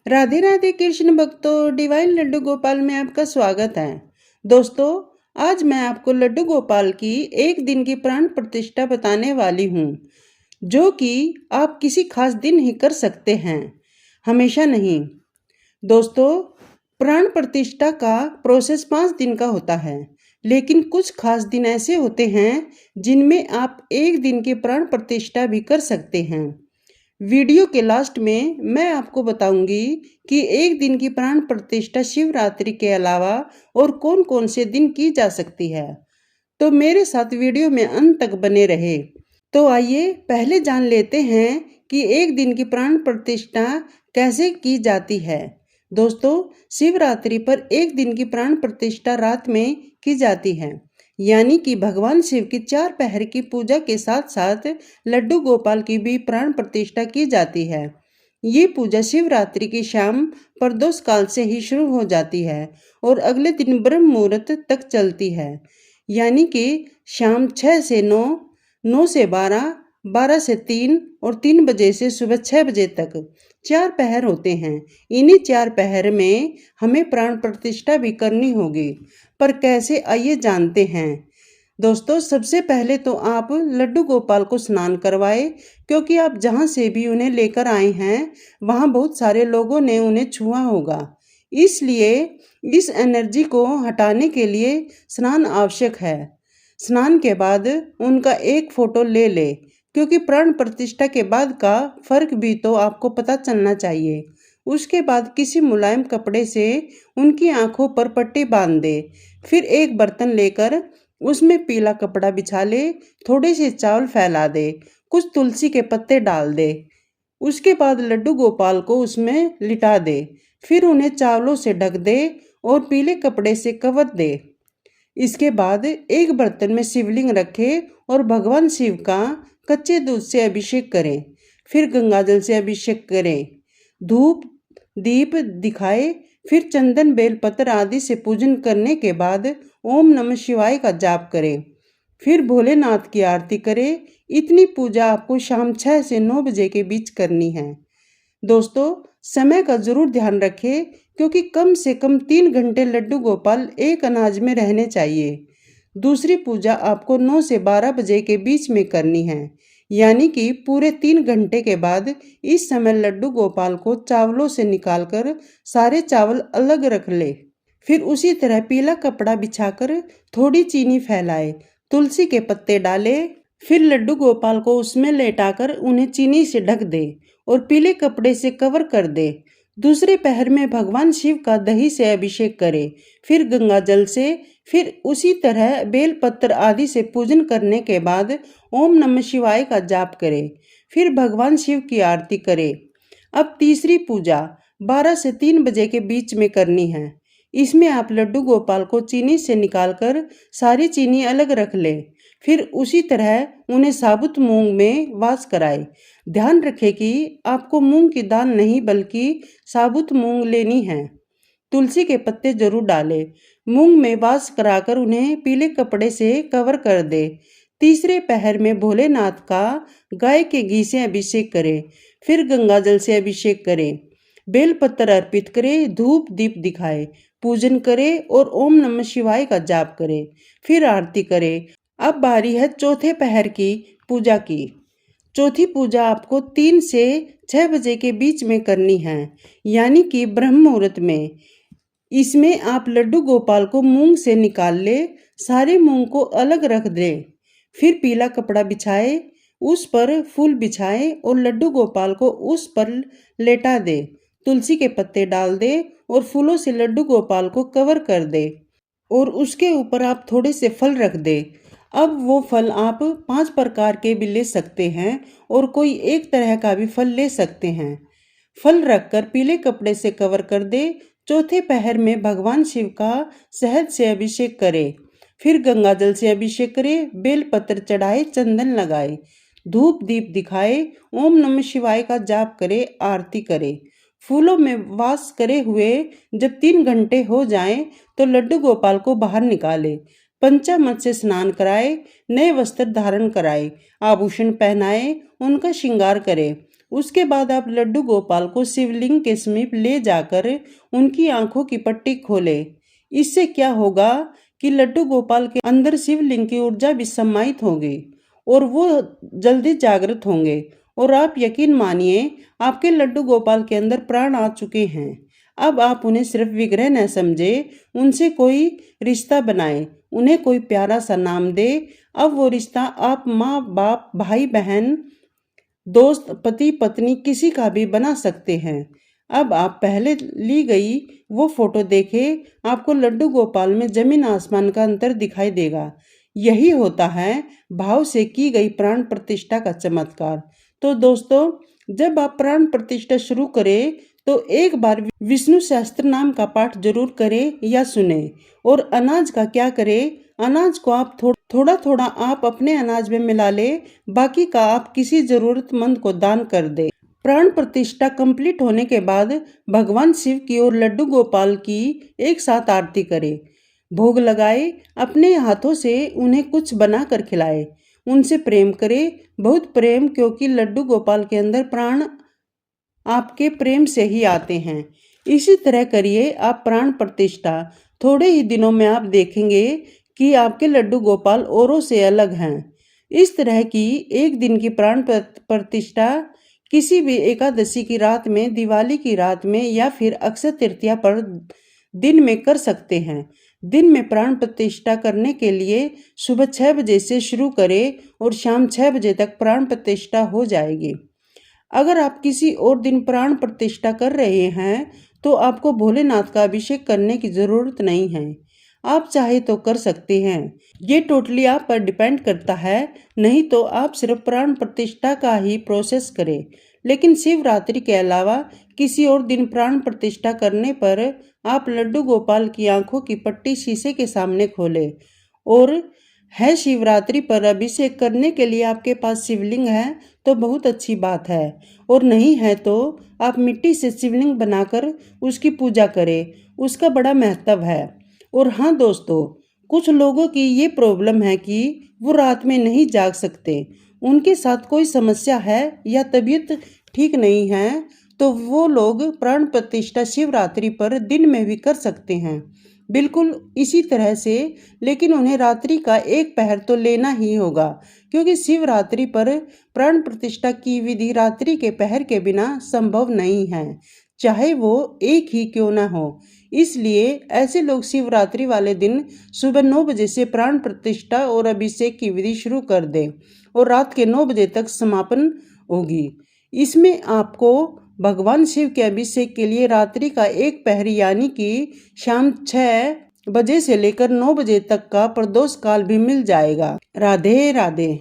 राधे राधे कृष्ण भक्तों, डिवाइन लड्डू गोपाल में आपका स्वागत है। दोस्तों, आज मैं आपको लड्डू गोपाल की एक दिन की प्राण प्रतिष्ठा बताने वाली हूँ, जो कि आप किसी खास दिन ही कर सकते हैं, हमेशा नहीं। दोस्तों, प्राण प्रतिष्ठा का प्रोसेस 5 दिन का होता है, लेकिन कुछ खास दिन ऐसे होते हैं जिनमें आप एक दिन की प्राण प्रतिष्ठा भी कर सकते हैं। वीडियो के लास्ट में मैं आपको बताऊंगी कि एक दिन की प्राण प्रतिष्ठा शिवरात्रि के अलावा और कौन कौन से दिन की जा सकती है। तो मेरे साथ वीडियो में अंत तक बने रहे। तो आइए पहले जान लेते हैं कि एक दिन की प्राण प्रतिष्ठा कैसे की जाती है। दोस्तों, शिवरात्रि पर एक दिन की प्राण प्रतिष्ठा रात में की जाती है, यानी कि भगवान शिव की 4 पहर की पूजा के साथ साथ लड्डू गोपाल की भी प्राण प्रतिष्ठा की जाती है। ये पूजा शिवरात्रि की शाम प्रदोष काल से ही शुरू हो जाती है और अगले दिन ब्रह्म मुहूर्त तक चलती है, यानी कि शाम 6 से 9, 9 से 12, 12 से 3 और 3 बजे से सुबह 6 बजे तक 4 पहर होते हैं। इन्हीं 4 पहर में हमें प्राण प्रतिष्ठा भी करनी होगी, पर कैसे, आइए जानते हैं। दोस्तों, सबसे पहले तो आप लड्डू गोपाल को स्नान करवाएं, क्योंकि आप जहां से भी उन्हें लेकर आए हैं वहां बहुत सारे लोगों ने उन्हें छुआ होगा, इसलिए इस एनर्जी को हटाने के लिए स्नान आवश्यक है। स्नान के बाद उनका एक फोटो ले ले, क्योंकि प्राण प्रतिष्ठा के बाद का फर्क भी तो आपको पता चलना चाहिए। उसके बाद किसी मुलायम कपड़े से उनकी आंखों पर पट्टी बांध दे। फिर एक बर्तन लेकर उसमें पीला कपड़ा बिछा ले, थोड़े से चावल फैला दे, कुछ तुलसी के पत्ते डाल दे। उसके बाद लड्डू गोपाल को उसमें लिटा दे। फिर उन्हें चावलों से ढक दे और पीले कपड़े से कवर दे। इसके बाद एक बर्तन में शिवलिंग रखे और भगवान शिव का कच्चे दूध से अभिषेक करें। फिर गंगाजल से अभिषेक करें, धूप दीप दिखाए। फिर चंदन बेलपत्र आदि से पूजन करने के बाद ओम नमः शिवाय का जाप करें। फिर भोलेनाथ की आरती करें। इतनी पूजा आपको शाम 6 से 9 बजे के बीच करनी है। दोस्तों, समय का जरूर ध्यान रखें, क्योंकि कम से कम 3 घंटे लड्डू गोपाल एक अनाज में रहने चाहिए। दूसरी पूजा आपको 9 से 12 बजे के बीच में करनी है, यानी कि पूरे 3 घंटे के बाद। इस समय लड्डू गोपाल को चावलों से निकालकर सारे चावल अलग रख ले। फिर उसी तरह पीला कपड़ा बिछाकर थोड़ी चीनी फैलाए, तुलसी के पत्ते डाले। फिर लड्डू गोपाल को उसमें लेटाकर उन्हें चीनी से ढक दे और पीले कपड़े से कवर कर दे। दूसरे पहर में भगवान शिव का दही से अभिषेक करे, फिर गंगा जल से। फिर उसी तरह बेल पत्र आदि से पूजन करने के बाद ओम नमः शिवाय का जाप करे। फिर भगवान शिव की आरती करे। अब तीसरी पूजा 12 से 3 बजे के बीच में करनी है। इसमें आप लड्डू गोपाल को चीनी से निकालकर सारी चीनी अलग रख ले। फिर उसी तरह उन्हें साबुत मूंग में वास कराए। ध्यान रखें कि आपको मूंग की दाल नहीं बल्कि साबुत मूंग लेनी है। तुलसी के पत्ते जरूर डालें। मूंग में वास कराकर उन्हें पीले कपड़े से कवर कर दे। तीसरे पहर में भोलेनाथ का गाय के घी से अभिषेक करें। फिर गंगाजल से अभिषेक करें, बेलपत्र अर्पित करें, धूप दीप दिखाए, पूजन करें और ओम नमः शिवाय का जाप करें। फिर आरती करें। अब बारी है चौथे पहर की पूजा की। चौथी पूजा आपको 3 से 6 बजे के बीच में करनी है, यानी कि ब्रह्म मुहूर्त में। इसमें आप लड्डू गोपाल को मूंग से निकाल ले, सारे मूंग को अलग रख दे। फिर पीला कपड़ा बिछाए, उस पर फूल बिछाए और लड्डू गोपाल को उस पर लेटा दे। तुलसी के पत्ते डाल दे और फूलों से लड्डू गोपाल को कवर कर दे और उसके ऊपर आप थोड़े से फल रख दे। अब वो फल आप 5 प्रकार के भी ले सकते हैं और कोई एक तरह का भी फल ले सकते हैं। फल रखकर पीले कपड़े से कवर कर दे। चौथे पहर में भगवान शिव का शहद से अभिषेक करे। फिर गंगाजल से अभिषेक करे, बेलपत्र चढ़ाए, चंदन लगाए, धूप दीप दिखाए, ओम नमः शिवाय का जाप करे, आरती करे। फूलों में वास करे हुए जब 3 घंटे हो जाएं तो लड्डू गोपाल को बाहर निकाले, पंचामृत से स्नान कराए, नए वस्त्र धारण कराए, आभूषण पहनाए, उनका श्रृंगार करे उसके बाद आप लड्डू गोपाल को शिवलिंग के समीप ले जाकर उनकी आंखों की पट्टी खोलें। इससे क्या होगा कि लड्डू गोपाल के अंदर शिवलिंग की ऊर्जा भी समाहित होगी और वो जल्दी जागृत होंगे और आप यकीन मानिए आपके लड्डू गोपाल के अंदर प्राण आ चुके हैं। अब आप उन्हें सिर्फ विग्रह न समझे, उनसे कोई रिश्ता बनाए, उन्हें कोई प्यारा सा नाम दे। अब वो रिश्ता आप माँ बाप, भाई बहन, दोस्त, पति पत्नी किसी का भी बना सकते हैं। अब आप पहले ली गई वो फोटो देखें, आपको लड्डू गोपाल में जमीन आसमान का अंतर दिखाई देगा। यही होता है भाव से की गई प्राण प्रतिष्ठा का चमत्कार। तो दोस्तों, जब आप प्राण प्रतिष्ठा शुरू करें तो एक बार विष्णु सहस्त्र नाम का पाठ जरूर करें या सुने। और अनाज का क्या करें, अनाज को आप थोड़ा थोड़ा आप अपने अनाज में मिला ले, बाकी का आप किसी जरूरतमंद को दान कर दे। प्राण प्रतिष्ठा कंप्लीट होने के बाद भगवान शिव की और लड्डू गोपाल की एक साथ आरती करें, भोग लगाए, अपने हाथों से उन्हें कुछ बना कर खिलाए, उनसे प्रेम करें, बहुत प्रेम, क्योंकि लड्डू गोपाल के अंदर प्राण आपके प्रेम से ही आते हैं। इसी तरह करिए आप प्राण प्रतिष्ठा। थोड़े ही दिनों में आप देखेंगे कि आपके लड्डू गोपाल औरों से अलग हैं। इस तरह की एक दिन की प्राण प्रतिष्ठा किसी भी एकादशी की रात में, दिवाली की रात में या फिर अक्षय तृतीया पर दिन में कर सकते हैं। दिन में प्राण प्रतिष्ठा करने के लिए सुबह 6 बजे से शुरू करें और शाम 6 बजे तक प्राण प्रतिष्ठा हो जाएगी। अगर आप किसी और दिन प्राण प्रतिष्ठा कर रहे हैं तो आपको भोलेनाथ का अभिषेक करने की जरूरत नहीं है, आप चाहे तो कर सकते हैं। ये टोटली आप पर डिपेंड करता है, नहीं तो आप सिर्फ प्राण प्रतिष्ठा का ही प्रोसेस करें। लेकिन शिवरात्रि के अलावा किसी और दिन प्राण प्रतिष्ठा करने पर आप लड्डू गोपाल की आंखों की पट्टी शीशे के सामने खोलें और है शिवरात्रि पर अभिषेक करने के लिए आपके पास शिवलिंग है तो बहुत अच्छी बात है, और नहीं है तो आप मिट्टी से शिवलिंग बनाकर उसकी पूजा करें, उसका बड़ा महत्व है। और हाँ दोस्तों, कुछ लोगों की ये प्रॉब्लम है कि वो रात में नहीं जाग सकते, उनके साथ कोई समस्या है या तबीयत ठीक नहीं है, तो वो लोग प्राण प्रतिष्ठा शिवरात्रि पर दिन में भी कर सकते हैं, बिल्कुल इसी तरह से। लेकिन उन्हें रात्रि का एक पहर तो लेना ही होगा, क्योंकि शिवरात्रि पर प्राण प्रतिष्ठा की विधि रात्रि के पहर के बिना संभव नहीं है, चाहे वो एक ही क्यों ना हो। इसलिए ऐसे लोग शिवरात्रि वाले दिन सुबह 9 बजे से प्राण प्रतिष्ठा और अभिषेक की विधि शुरू कर दें और रात के 9 बजे तक समापन होगी। इसमें आपको भगवान शिव के अभिषेक के लिए रात्रि का एक पहर यानी कि शाम 6 बजे से लेकर 9 बजे तक का प्रदोष काल भी मिल जाएगा। राधे राधे।